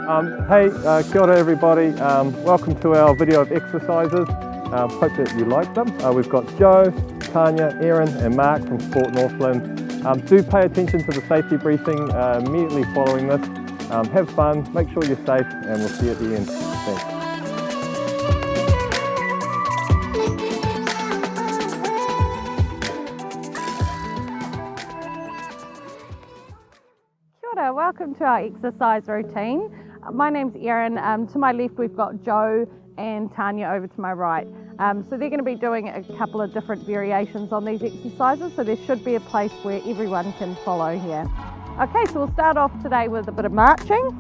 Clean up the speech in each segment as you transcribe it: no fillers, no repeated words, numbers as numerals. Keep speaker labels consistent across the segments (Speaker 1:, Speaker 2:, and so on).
Speaker 1: Hey, kia ora everybody. Welcome to our video of exercises. Hope that you like them. We've got Joe, Tanya, Erin and Mark from Sport Northland. Do pay attention to the safety briefing immediately following this. Have fun, make sure you're safe, and we'll see you at the end. Thanks.
Speaker 2: Kia ora, welcome to our exercise routine. My name's Erin. To my left we've got Joe and Tanya over to my right. So they're going to be doing a couple of different variations on these exercises, so there should be a place where everyone can follow here. Okay, so we'll start off today with a bit of marching.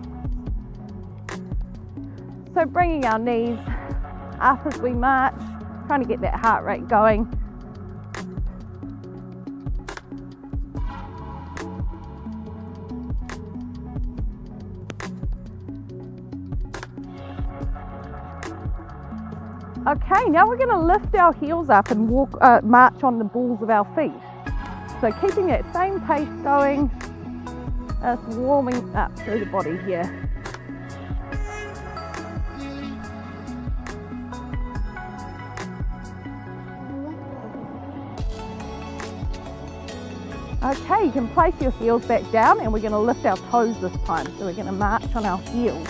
Speaker 2: So bringing our knees up as we march, trying to get that heart rate going. Okay, now we're going to lift our heels up and march on the balls of our feet. So keeping that same pace going, warming up through the body here. Okay, you can place your heels back down and we're going to lift our toes this time. So we're going to march on our heels.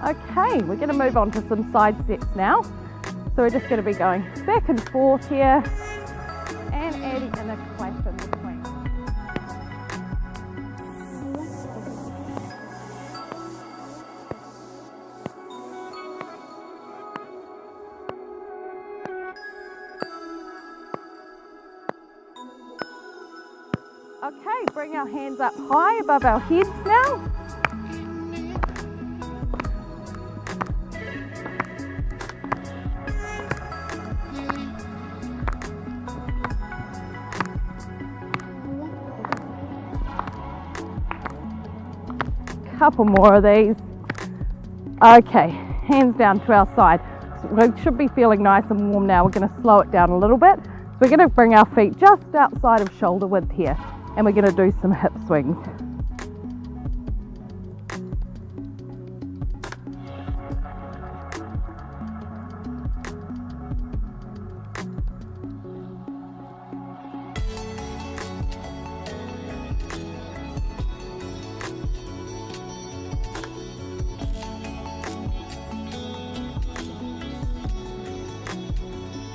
Speaker 2: Okay, we're going to move on to some side steps now. So we're just going to be going back and forth here and adding in a clap in between. Okay, bring our hands up high above our heads now. Couple more of these. Okay, hands down to our side. So we should be feeling nice and warm now. We're going to slow it down a little bit. So we're going to bring our feet just outside of shoulder width here, and we're going to do some hip swings.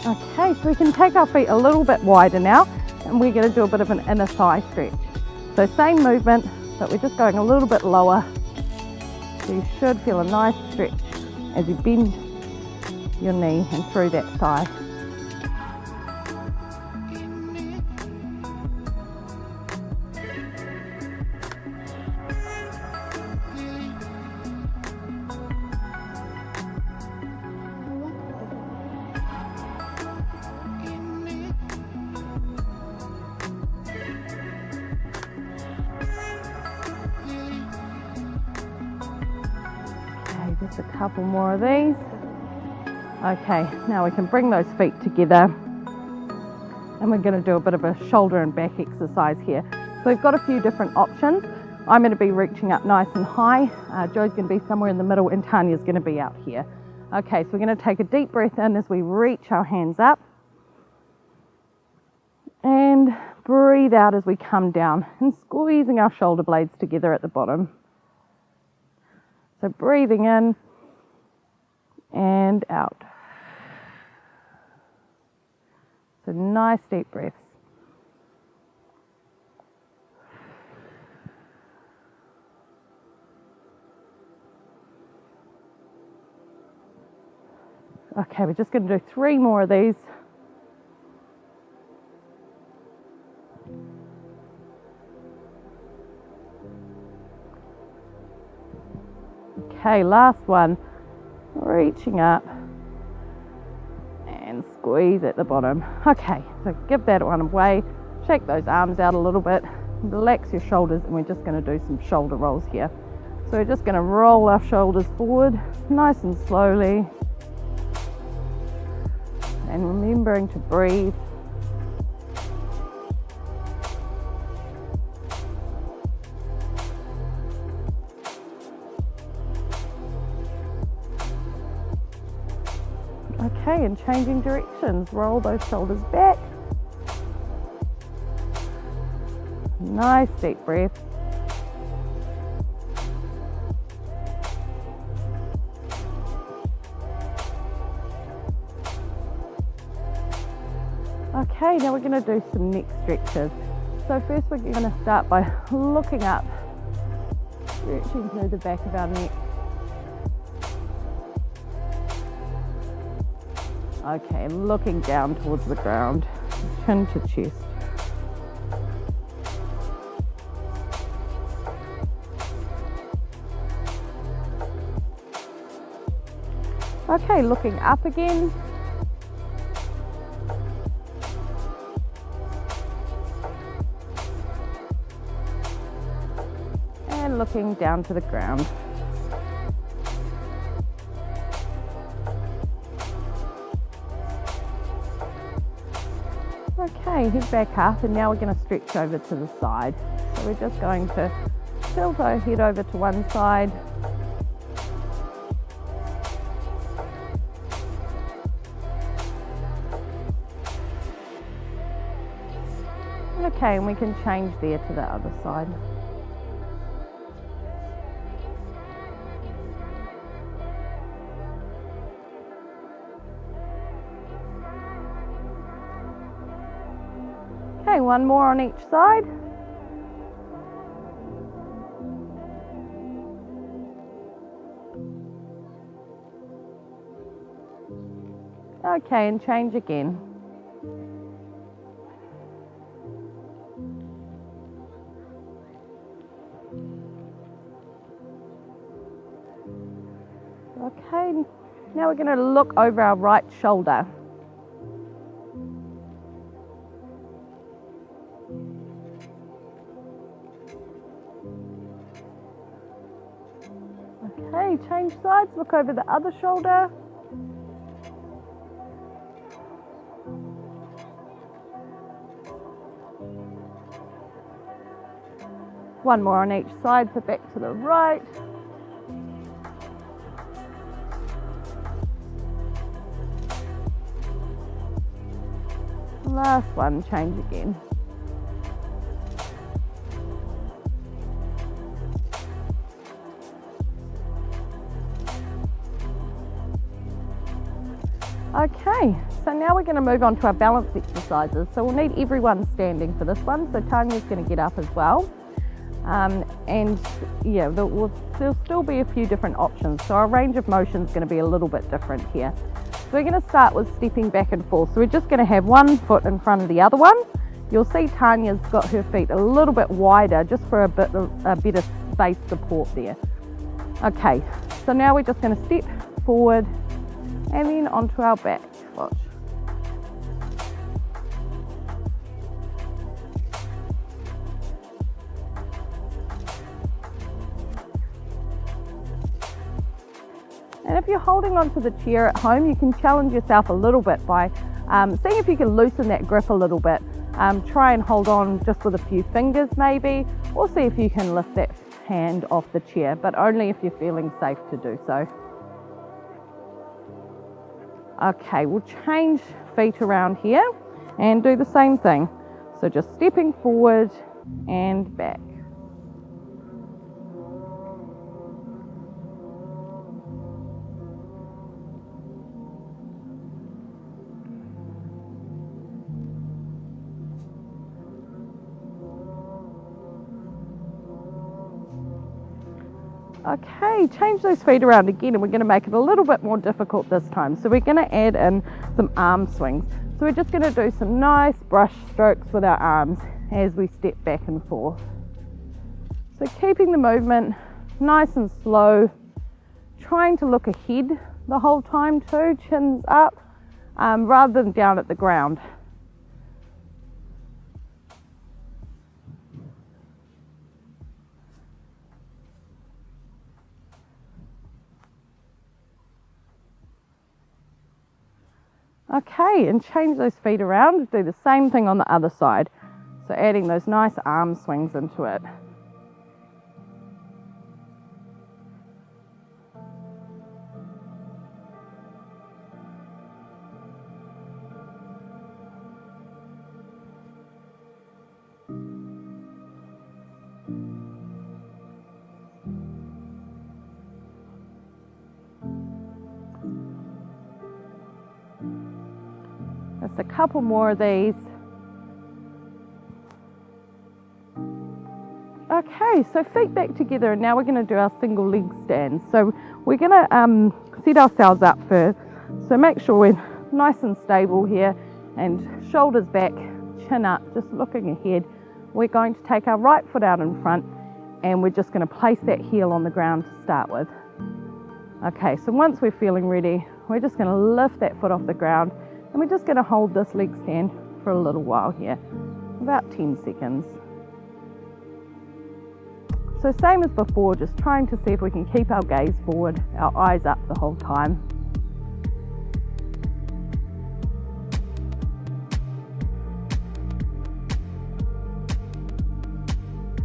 Speaker 2: Okay, so we can take our feet a little bit wider now, and we're going to do a bit of an inner thigh stretch. So same movement, but we're just going a little bit lower. So you should feel a nice stretch as you bend your knee and through that thigh. Just a couple more of these. Okay, now we can bring those feet together and we're going to do a bit of a shoulder and back exercise here. So we've got a few different options. I'm going to be reaching up nice and high. Joe's going to be somewhere in the middle and Tanya's going to be out here. Okay, so we're going to take a deep breath in as we reach our hands up and breathe out as we come down and squeezing our shoulder blades together at the bottom. So breathing in and out. So nice deep breaths. Okay, we're just going to do 3 more of these. Okay, last one. Reaching up and squeeze at the bottom. Okay, so give that one away. Shake those arms out a little bit, relax your shoulders, and we're just going to do some shoulder rolls here. So we're just going to roll our shoulders forward, nice and slowly, and remembering to breathe. Okay, and changing directions, roll those shoulders back. Nice deep breath. Okay, now we're going to do some neck stretches. So first we're going to start by looking up, stretching through the back of our neck. Okay, and looking down towards the ground, chin to chest. Okay, looking up again. And looking down to the ground. Okay, head back up, and now we're going to stretch over to the side. So we're just going to tilt our head over to one side. Okay, and we can change there to the other side. Okay, one more on each side. Okay, and change again. Okay, now we're going to look over our right shoulder. Okay, change sides, look over the other shoulder. One more on each side, so back to the right. Last one, change again. Okay, so now we're going to move on to our balance exercises. So we'll need everyone standing for this one. So Tanya's going to get up as well. And yeah, there'll still be a few different options. So our range of motion is going to be a little bit different here. So we're going to start with stepping back and forth. So we're just going to have one foot in front of the other one. You'll see Tanya's got her feet a little bit wider just for a better base support there. Okay, so now we're just going to step forward and then onto our back. Watch. And if you're holding onto the chair at home, you can challenge yourself a little bit by seeing if you can loosen that grip a little bit. Try and hold on just with a few fingers maybe, or see if you can lift that hand off the chair, but only if you're feeling safe to do so. Okay, we'll change feet around here and do the same thing. So just stepping forward and back. Okay, change those feet around again, and we're going to make it a little bit more difficult this time. So we're going to add in some arm swings. So we're just going to do some nice brush strokes with our arms as we step back and forth. So keeping the movement nice and slow, trying to look ahead the whole time too, chins up, rather than down at the ground. Okay, and change those feet around. Do the same thing on the other side. So adding those nice arm swings into it. Just a couple more of these. Okay, so feet back together, and now we're going to do our single leg stand. So we're going to set ourselves up first. So make sure we're nice and stable here, and shoulders back, chin up, just looking ahead. We're going to take our right foot out in front, and we're just going to place that heel on the ground to start with. Okay, so once we're feeling ready, we're just going to lift that foot off the ground, and we're just going to hold this leg stand for a little while here, about 10 seconds. So same as before, just trying to see if we can keep our gaze forward, our eyes up the whole time.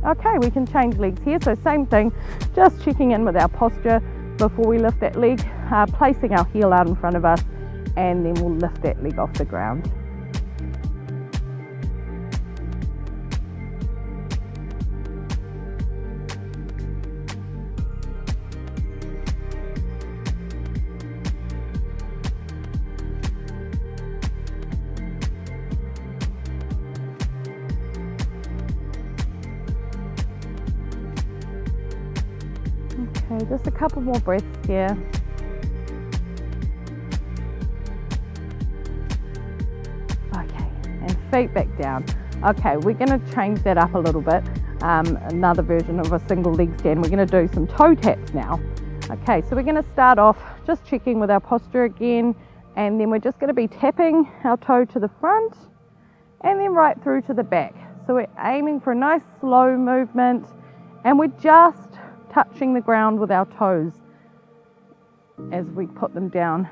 Speaker 2: Okay, we can change legs here, so same thing, just checking in with our posture before we lift that leg, placing our heel out in front of us, and then we'll lift that leg off the ground. Okay, just a couple more breaths here. Okay, and feet back down. Okay, we're going to change that up a little bit. Another version of a single leg stand. We're going to do some toe taps now. Okay, so we're going to start off just checking with our posture again, and then we're just going to be tapping our toe to the front and then right through to the back. So we're aiming for a nice slow movement, and we're just touching the ground with our toes as we put them down.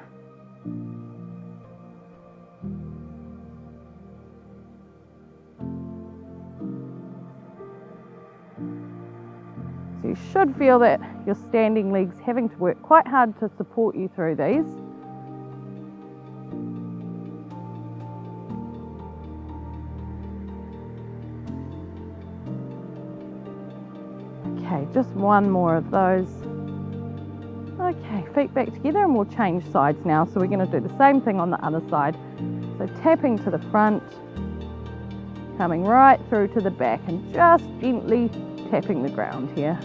Speaker 2: So you should feel that your standing legs having to work quite hard to support you through these. Okay, just one more of those. Okay, feet back together, and we'll change sides now. So we're going to do the same thing on the other side. So tapping to the front, coming right through to the back, and just gently tapping the ground here.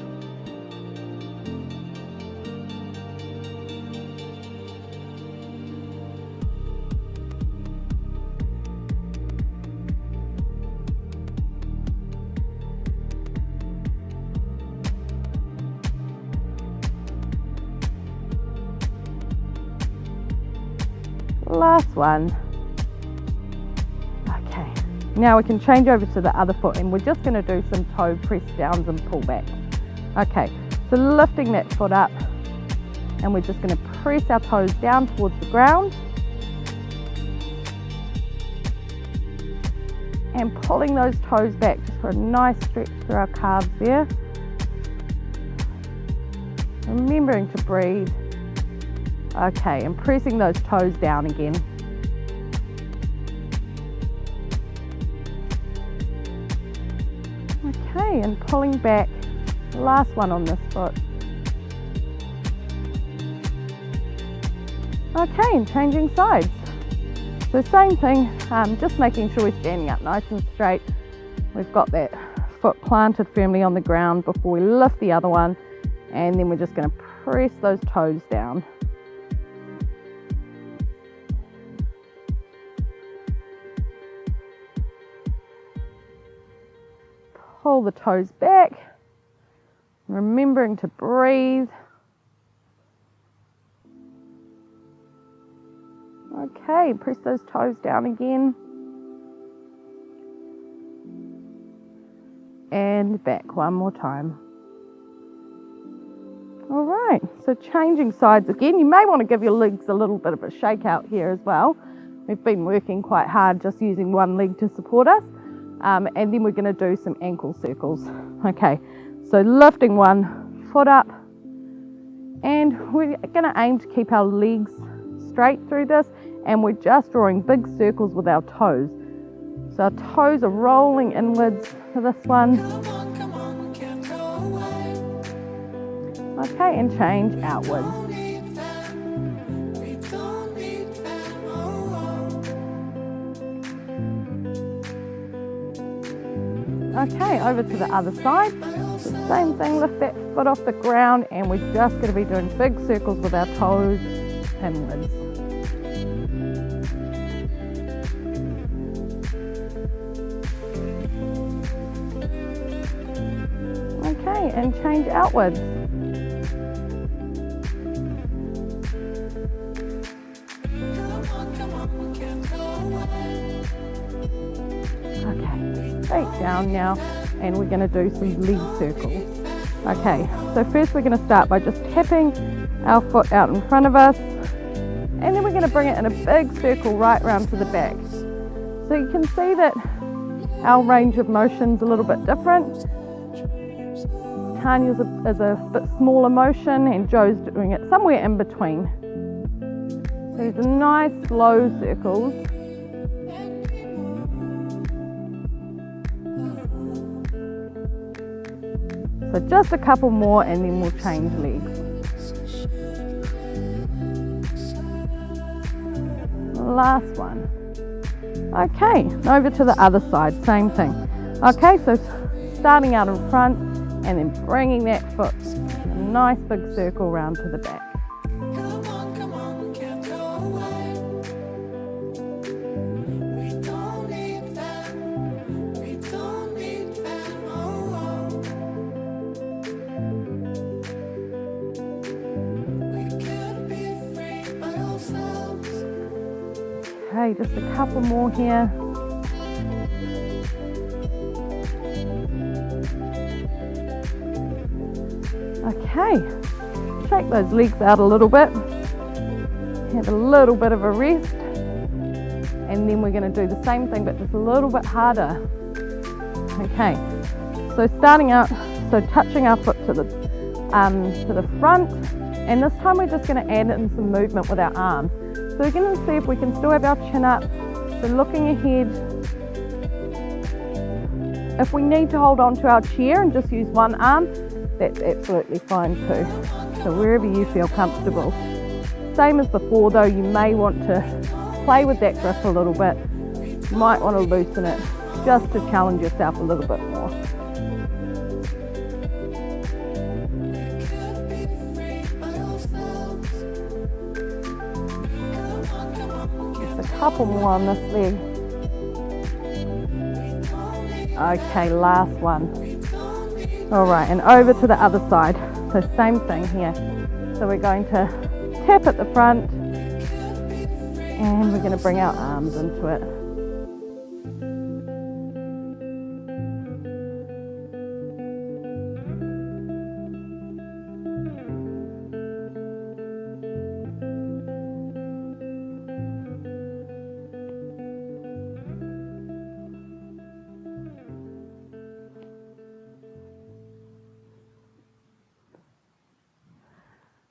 Speaker 2: Last one. Okay, now we can change over to the other foot, and we're just going to do some toe press downs and pull backs. Okay, so lifting that foot up, and we're just going to press our toes down towards the ground and pulling those toes back just for a nice stretch through our calves there. Remembering to breathe. Okay, and pressing those toes down again. Okay, and pulling back. Last one on this foot. Okay, and changing sides. So same thing, just making sure we're standing up nice and straight. We've got that foot planted firmly on the ground before we lift the other one, and then we're just going to press those toes down. Pull the toes back, remembering to breathe. Okay, press those toes down again. And back one more time. All right, so changing sides again. You may want to give your legs a little bit of a shake out here as well. We've been working quite hard just using one leg to support us. And then we're going to do some ankle circles. Okay, so lifting one foot up, and we're going to aim to keep our legs straight through this, and we're just drawing big circles with our toes. So our toes are rolling inwards for this one. Okay, and change outwards. Okay, over to the other side. The same thing, lift that foot off the ground, and we're just going to be doing big circles with our toes inwards. Okay, and change outwards. Okay, straight down now, and we're going to do some leg circles. Okay, so first we're going to start by just tapping our foot out in front of us, and then we're going to bring it in a big circle right round to the back. So you can see that our range of motion's a little bit different. Tanya's is a bit smaller motion, and Joe's doing it somewhere in between. So these are nice slow circles. So just a couple more, and then we'll change legs. Last one. Okay, over to the other side, same thing. Okay, so starting out in front, and then bringing that foot a nice big circle round to the back. Okay, just a couple more here. Okay, shake those legs out a little bit, have a little bit of a rest, and then we're going to do the same thing but just a little bit harder. Okay, so starting out, so touching our foot to the front, and this time we're just going to add in some movement with our arms. So we're going to see if we can still have our chin up, so looking ahead. If we need to hold on to our chair and just use one arm, that's absolutely fine too. So wherever you feel comfortable. Same as before though, you may want to play with that grip a little bit. You might want to loosen it just to challenge yourself a little bit more. Just a couple more on this leg. Okay, last one. All right, and over to the other side. So same thing here. So we're going to tap at the front, and we're going to bring our arms into it.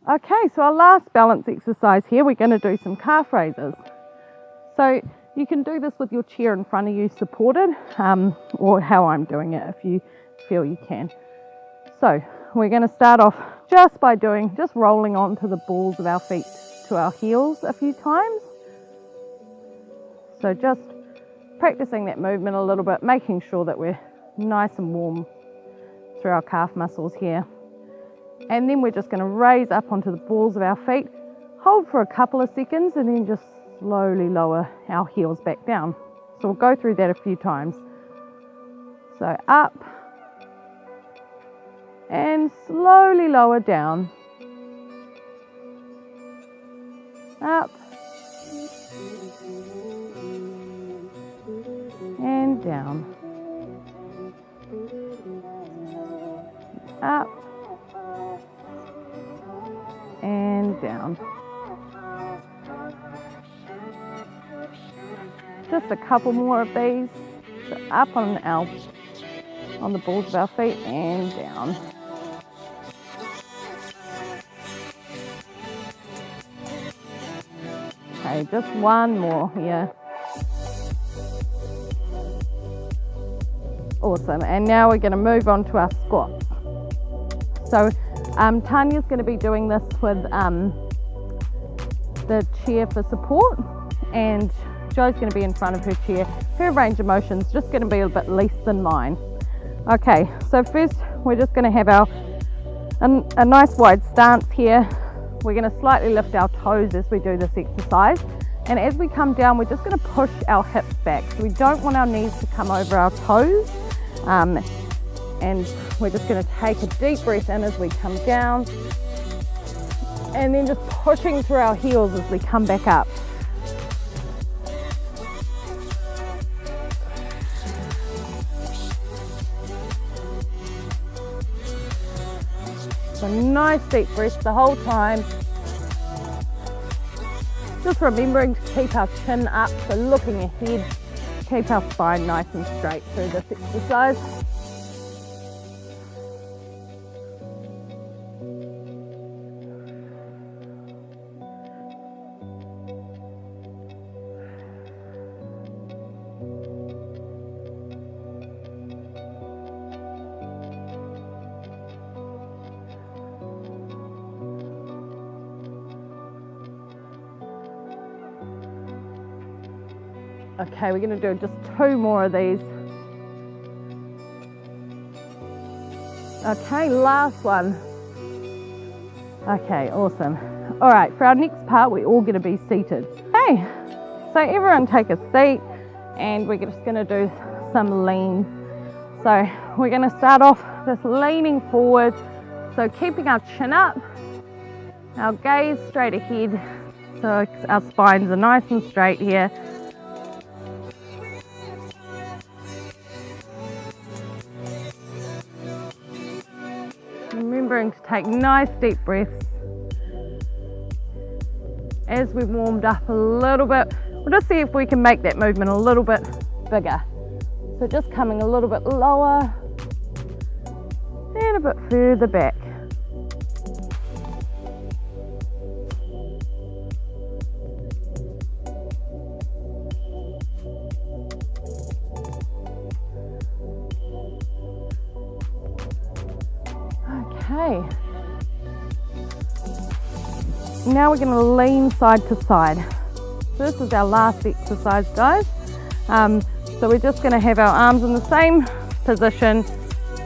Speaker 2: Okay, so our last balance exercise here, we're going to do some calf raises. So you can do this with your chair in front of you supported, or how I'm doing it if you feel you can. So we're going to start off just by just rolling onto the balls of our feet to our heels a few times. So just practicing that movement a little bit, making sure that we're nice and warm through our calf muscles here. And then we're just going to raise up onto the balls of our feet, hold for a couple of seconds, and then just slowly lower our heels back down. So we'll go through that a few times. So up, and slowly lower down. Up, and down. Up, and down. Just a couple more of these. So up on the balls of our feet and down. Okay, just one more here. Awesome, and now we're going to move on to our squats. So Tanya's going to be doing this with the chair for support, and Jo's going to be in front of her chair. Her range of motion is just going to be a bit less than mine. Okay, so first we're just going to have a nice wide stance here. We're going to slightly lift our toes as we do this exercise, and as we come down we're just going to push our hips back. So we don't want our knees to come over our toes, and we're just going to take a deep breath in as we come down, and then just pushing through our heels as we come back up. So nice deep breaths the whole time. Just remembering to keep our chin up, so looking ahead, keep our spine nice and straight through this exercise. Okay, we're going to do just 2 more of these. Okay, last one. Okay, awesome. All right, for our next part, we're all going to be seated. Okay, so everyone take a seat, and we're just going to do some leans. So we're going to start off just leaning forward, so keeping our chin up, our gaze straight ahead, so our spines are nice and straight here. Remembering to take nice deep breaths. As we've warmed up a little bit, we'll just see if we can make that movement a little bit bigger. So just coming a little bit lower and a bit further back. Okay, now we're going to lean side to side. So this is our last exercise, guys. So we're just going to have our arms in the same position,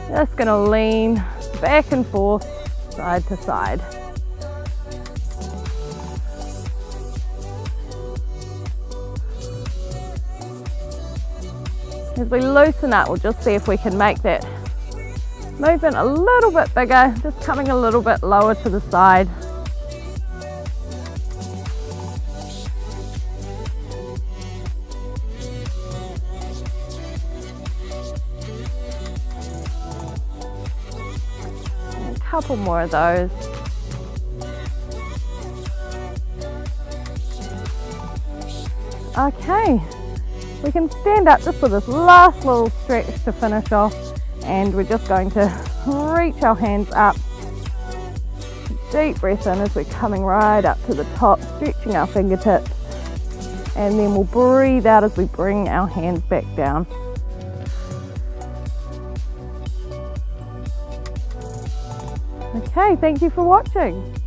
Speaker 2: just going to lean back and forth, side to side. As we loosen up, we'll just see if we can make that movement a little bit bigger, just coming a little bit lower to the side. And a couple more of those. Okay, we can stand up just for this last little stretch to finish off. And we're just going to reach our hands up. Deep breath in as we're coming right up to the top, stretching our fingertips. And then we'll breathe out as we bring our hands back down. Okay, thank you for watching.